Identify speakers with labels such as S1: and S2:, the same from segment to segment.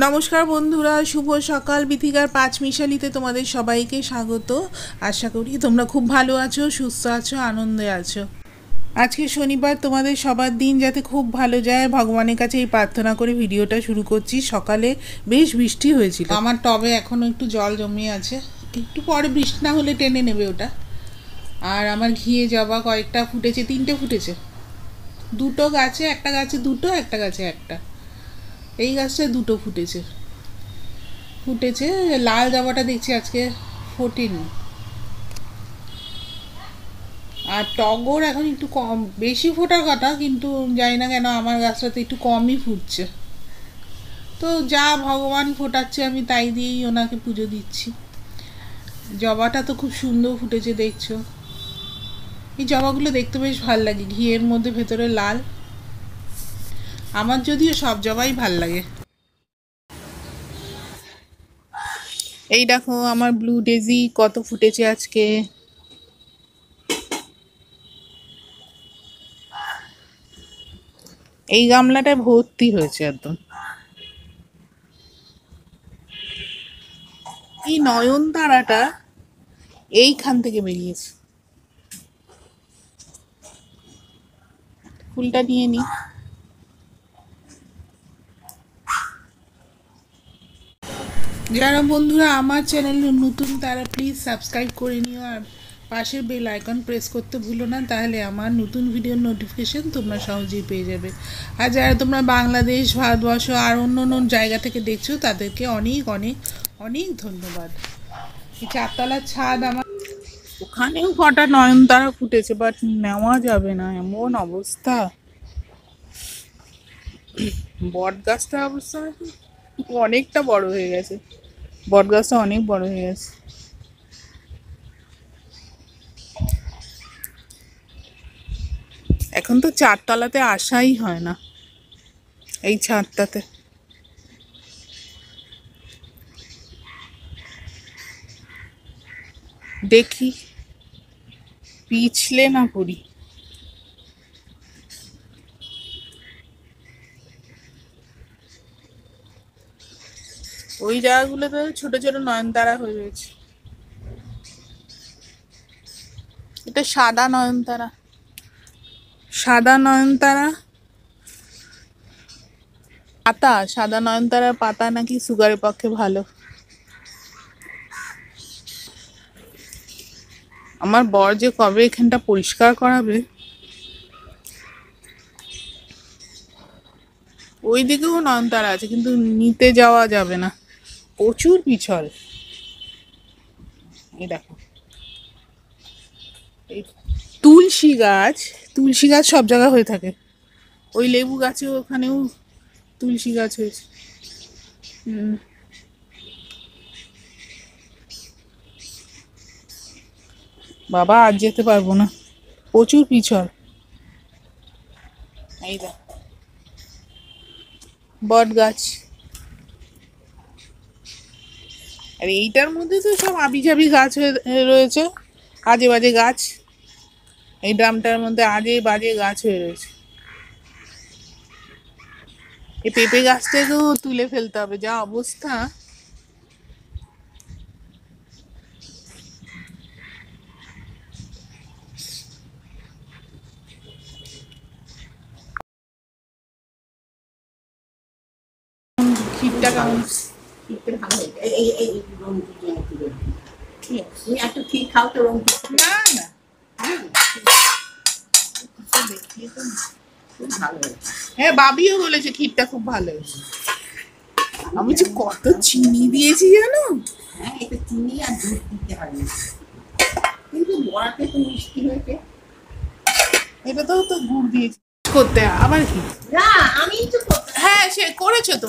S1: নমস্কার বন্ধুরা, শুভ সকাল। বিথিকার পাঁচমিশালিতে তোমাদের সবাইকে স্বাগত। আশা করি তোমরা খুব ভালো আছো, সুস্থ আছো, আনন্দে আছো। আজকে শনিবার, তোমাদের সবার দিন যাতে খুব ভালো যায় ভগবানের কাছে এই প্রার্থনা করে ভিডিওটা শুরু করছি। সকালে বেশ বৃষ্টি হয়েছিল, আমার টবে এখনও একটু জল জমিয়ে আছে, একটু পরে বৃষ্টি না হলে টেনে নেবে ওটা। আর আমার ঘিয়ে জবা কয়েকটা ফুটেছে, 3টে ফুটেছে, দুটো গাছে, একটা গাছে দুটো, একটা গাছে একটা। এই গাছটায় দুটো ফুটেছে ফুটেছে লাল জবাটা দেখছি আজকে ফোটেনি। আর টগর এখন একটু কম, বেশি ফোটার কথা, কিন্তু জানি না কেন আমার গাছটাতে একটু কমই ফুটছে। তো যা ভগবান ফোটাচ্ছে আমি তাই দিয়েই ওনাকে পুজো দিচ্ছি। জবাটা তো খুব সুন্দর ফুটেছে, দেখছো। এই জবাগুলো দেখতে বেশ ভাল লাগে, ঘিয়ের মধ্যে ভেতরে লাল। আমার যদিও সব জবাই ভাল লাগে। এই দেখো আমার ব্লু ডেজি কত ফুটেছে আজকে। এই গামলাটায় ভর্তি হয়েছে একদম। এই নয়নতারাটা এইখান থেকে বেরিয়েছে। ফুলটা নিয়ে নি। যারা বন্ধুরা আমার চ্যানেলে নতুন তারা প্লিজ সাবস্ক্রাইব করে নিও, আর পাশের বেল আইকন প্রেস করতে ভুলো না, তাহলে আমার নতুন ভিডিওর নোটিফিকেশন তোমরা সহজেই পেয়ে যাবে। আর যারা তোমরা বাংলাদেশ, ভারতবর্ষ আর অন্য অন্য জায়গা থেকে দেখছো তাদেরকে অনেক অনেক অনেক ধন্যবাদ। এই 4তলার ছাদ আমার, ওখানেও কটা নয়নতারা ফুটেছে, বাট নেওয়া যাবে না এমন অবস্থা। বট গাছটার অবস্থা অনেকটা বড় হয়ে গেছে, বট গাছটা অনেক বড় হয়ে গেছে। এখন তো 4তলাতে আসাই হয় না, এই ছাদটাতে। দেখি পিছলে না পড়ি। ওই জায়গাগুলোতে ছোট ছোট নয়নতারা হয়ে রয়েছে। এটা সাদা নয়নতারা, সাদা নয়নতারা পাতা, সাদা নয়নতারার পাতা নাকি সুগারের পক্ষে ভালো। আমার বর যে কবে এখানটা পরিষ্কার করাবে। ওই দিকেও নয়নতারা আছে, কিন্তু নিতে যাওয়া যাবে না, প্রচুর পিছল। এই দেখো এই তুলসী গাছ, তুলসী গাছ সব জায়গায় হয়ে থাকে। ওই লেবু গাছে ওখানেও তুলসী গাছ হয়েছে। বাবা আজ যেতে পারবো না, প্রচুর পিছল। এই দেখ বট গাছ। আর এইটার মধ্যে তো সব আবিজাবি গাছ হয়ে রয়েছে, আজে বাজে গাছ। এই ড্রামটার মধ্যে আজে বাজে গাছ হয়ে রয়েছে। এই পেঁপে গাছটাকেও তুলে ফেলতে হবে, যা অবস্থা। ক্ষীরটা কেমন? না না, হ্যাঁ বাবিও বলেছে ক্ষীরটা খুব ভালো হয়েছে। আমি যে কত চিনি দিয়েছি জানো।
S2: হ্যাঁ, এটা চিনি আর দুধ দিতে হবে, কিন্তু বড়াতে তো মিষ্টি হয়েছে।
S1: এটা তো তো গুড় দিয়েছি করতে, আবার কি?
S2: না, আমি তো
S1: হ্যাঁ সে করেছো তো,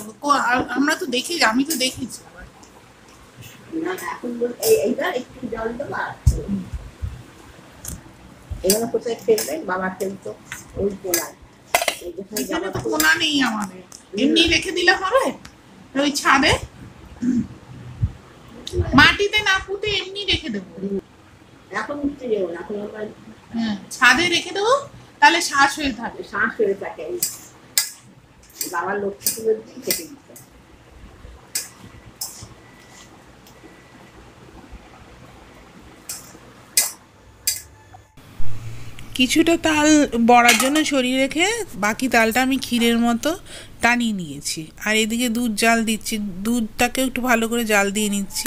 S1: আমরা তো দেখি, আমি তো দেখেছি।
S2: না, এখন এইবার একটু জল দেবো আর এগুলো কোথায় ফেলবে? বাবা ফেলতো ওই কোনায়। এই যেখানে
S1: এখানে তো
S2: জামা
S1: কোনা নেই আমাদের, এমনি রেখে দিলে হবে। ওই ছাদে মাটিতে না পুঁতে এমনি রেখে দেবো।
S2: এখন উঠতে যাবো না, এখন আবার
S1: হ্যাঁ ছাদে রেখে দেবো, তাহলে শ্বাস হয়ে থাকে।
S2: শ্বাস হয়ে থাকে। বাবার লক্ষ্মী তুলে দিয়ে কেটে দিতে।
S1: কিছুটা তাল বড়ার জন্য সরিয়ে রেখে বাকি তালটা আমি ক্ষীরের মতো টানিয়ে নিয়েছি। আর এদিকে দুধ জাল দিচ্ছি, দুধটাকে একটু ভালো করে জাল দিয়ে নিচ্ছি,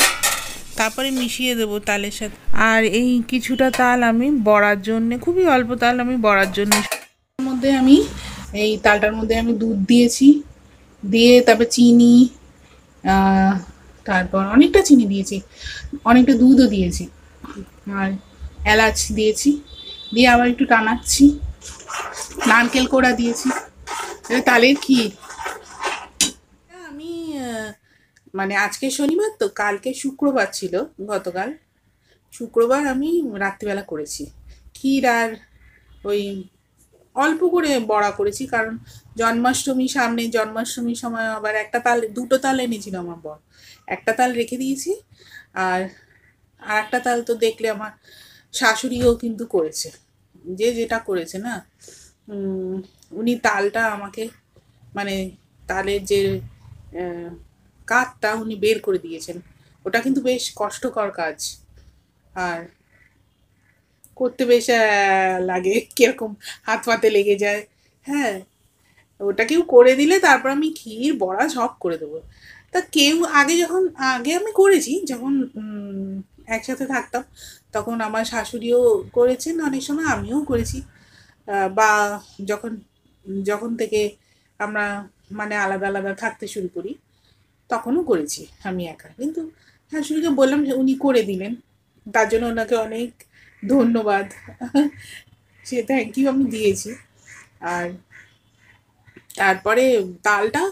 S1: তারপরে মিশিয়ে দেবো তালের সাথে। আর এই কিছুটা তাল আমি বড়ার জন্যে, খুবই অল্প তাল আমি বড়ার জন্য মধ্যে আমি এই তালটার মধ্যে আমি দুধ দিয়েছি, দিয়ে তারপর চিনি, তারপর অনেকটা চিনি দিয়েছি, অনেকটা দুধও দিয়েছি, আর এলাচ দিয়েছি, দিয়ে আবার একটু টানাচ্ছি, নারকেল কোড়া দিয়েছি, এটা তালের ক্ষীর। আমি মানে আজকে শনিবার তো, কালকে শুক্রবার ছিল, গতকাল শুক্রবার আমি রাত্রিবেলা করেছি ক্ষীর। আর ওই অল্প করে বড়া করেছি, কারণ জন্মাষ্টমী সামনে, জন্মাষ্টমীর সময় আবার একটা তাল, দুটো তাল এনেছিল আমার বর, একটা তাল রেখে দিয়েছি, আর আর একটা তাল তো দেখলে আমার শাশুড়িও কিন্তু করেছে, যে যেটা করেছে না, উনি তালটা আমাকে মানে তালের যে কাঠটা উনি বের করে দিয়েছেন, ওটা কিন্তু বেশ কষ্টকর কাজ, আর করতে বেশ লাগে, কিরকম হাত পাতে লেগে যায়। হ্যাঁ, ওটা কেউ করে দিলে তারপর আমি ক্ষীর বড়া সব করে দেবো। তা কেউ আগে, যখন আগে আমি করেছি, যখন একসাথে থাকতাম, তখন আমার শাশুড়িও করেছেন, অনেক সময় আমিও করেছি, বা যখন যখন থেকে আমরা মানে আলাদা আলাদা থাকতে শুরু করি, তখনও করেছি আমি একা। কিন্তু শাশুড়িকে বললাম যে উনি করে দিলেন, তার জন্য ওনাকে অনেক ধন্যবাদ, সে থ্যাংক ইউ আমি দিয়েছি। আর তারপরে তালটা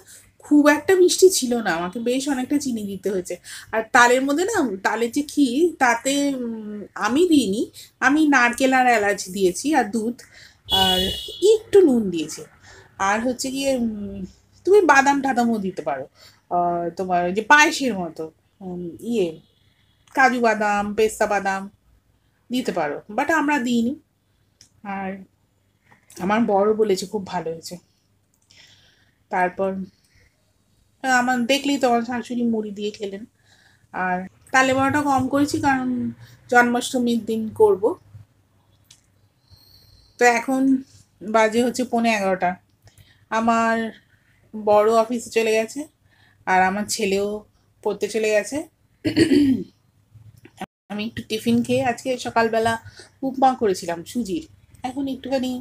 S1: খুব একটা মিষ্টি ছিল না, আমাকে বেশ অনেকটা চিনি দিতে হয়েছে। আর তালের মধ্যে না, তালের যে ক্ষীর, তাতে আমি দিইনি, আমি নারকেল আর এলাচ দিয়েছি, আর দুধ, আর একটু নুন দিয়েছি। আর হচ্ছে গিয়ে তুমি বাদাম টাদামও দিতে পারো, তোমার ওই যে পায়েসের মতো, ইয়ে কাজু বাদাম, পেস্তা বাদাম দিতে পারো, বাট আমরা দিইনি। আর আমার বড় বলেছে খুব ভালো হয়েছে। তারপর আমার দেখলেই তো আমার শাশুড়ি মুড়ি দিয়ে খেলেন। আর তালে বড়াটা কম করেছি, কারণ জন্মাষ্টমীর দিন করব। তো এখন বাজে হচ্ছে 11:45, আমার বড় অফিসে চলে গেছে, আর আমার ছেলেও পড়তে চলে গেছে। আমি একটু টিফিন খেয়ে, আজকে সকালবেলা উপমা করেছিলাম সুজির, এখন একটুখানি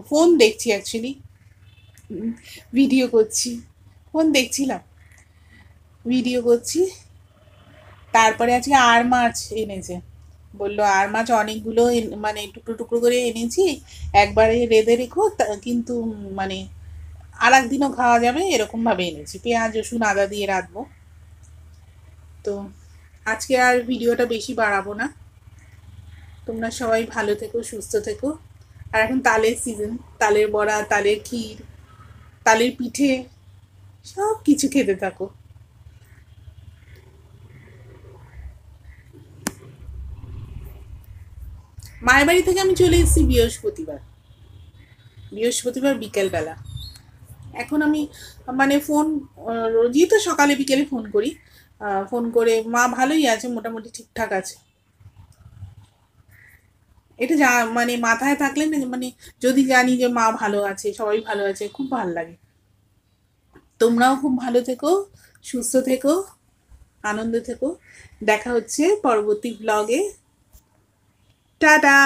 S1: ফোন দেখছি, অ্যাকচুয়ালি ভিডিও করছি, ফোন দেখছিলাম, ভিডিও করছি। তারপরে আজকে আর মাছ এনেছে, বললো আর মাছ অনেকগুলো মানে টুকরো টুকরো করে এনেছি, একবারে রেঁধে রেখো, কিন্তু মানে আর একদিনও খাওয়া যাবে এরকম ভাবে এনেছি, পেঁয়াজ রসুন আদা দিয়ে রাখবো। তো আজকে আর ভিডিওটা বেশি বাড়াবো না, তোমরা সবাই ভালো থেকো, সুস্থ থেকো। আর এখন তালের সিজন, তালের বড়া, তালের ক্ষীর, তালের পিঠে, সব কিছু খেতে থাকো। মায়ের বাড়ি থেকে আমি চলে এসেছি বৃহস্পতিবার, বৃহস্পতিবার বিকেলবেলা। এখন আমি মানে ফোন রোজই তো সকালে বিকেলে ফোন করি, ফোন করে মা ভালোই আছে, মোটামুটি ঠিকঠাক আছে। এটা যা মানে মাথায় থাকলে না, মানে যদি জানি যে মা ভালো আছে, সবাই ভালো আছে, খুব ভালো লাগে। তোমরাও খুব ভালো থেকো, সুস্থ থেকো, আনন্দ থেকো। দেখা হচ্ছে পরবর্তী ব্লগে। টাটা।